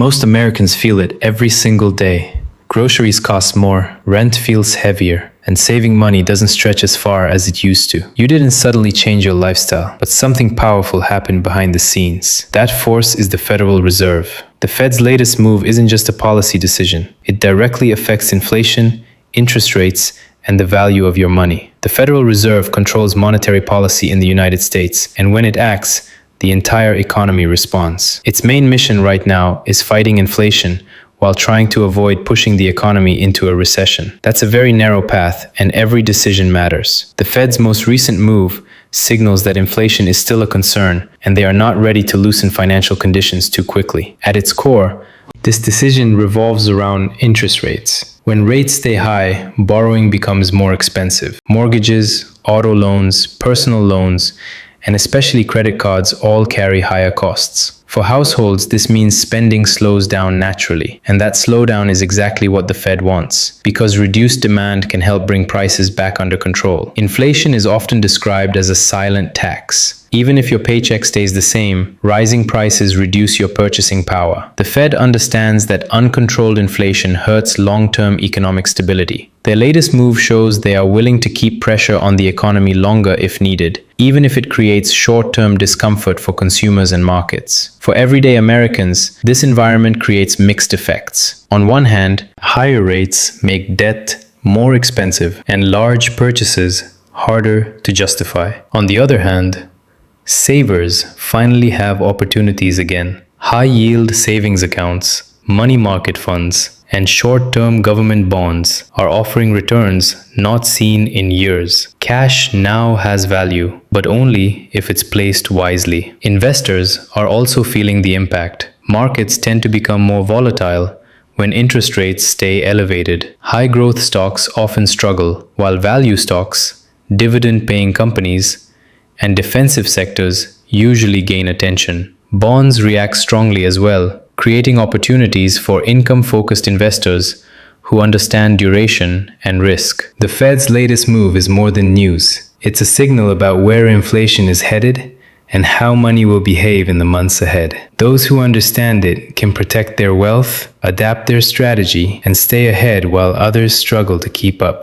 Most Americans feel it every single day. Groceries cost more, rent feels heavier, and saving money doesn't stretch as far as it used to. You didn't suddenly change your lifestyle, but something powerful happened behind the scenes. That force is the Federal Reserve. The Fed's latest move isn't just a policy decision. It directly affects inflation, interest rates, and the value of your money. The Federal Reserve controls monetary policy in the United States, and when it acts, the entire economy responds. Its main mission right now is fighting inflation while trying to avoid pushing the economy into a recession. That's a very narrow path, and every decision matters. The Fed's most recent move signals that inflation is still a concern, and they are not ready to loosen financial conditions too quickly. At its core, this decision revolves around interest rates. When rates stay high, borrowing becomes more expensive. Mortgages, auto loans, personal loans, and especially credit cards all carry higher costs. For households, this means spending slows down naturally, and that slowdown is exactly what the Fed wants, because reduced demand can help bring prices back under control. Inflation is often described as a silent tax. Even if your paycheck stays the same, rising prices reduce your purchasing power. The Fed understands that uncontrolled inflation hurts long-term economic stability. Their latest move shows they are willing to keep pressure on the economy longer if needed, even if it creates short-term discomfort for consumers and markets. For everyday Americans, this environment creates mixed effects. On one hand, higher rates make debt more expensive and large purchases harder to justify. On the other hand, savers finally have opportunities again. High-yield savings accounts, money market funds, and short-term government bonds are offering returns not seen in years. Cash now has value, but only if it's placed wisely. Investors are also feeling the impact. Markets tend to become more volatile when interest rates stay elevated. High-growth stocks often struggle, while value stocks, dividend-paying companies, and defensive sectors usually gain attention. Bonds react strongly as well, creating opportunities for income-focused investors who understand duration and risk. The Fed's latest move is more than news. It's a signal about where inflation is headed and how money will behave in the months ahead. Those who understand it can protect their wealth, adapt their strategy, and stay ahead while others struggle to keep up.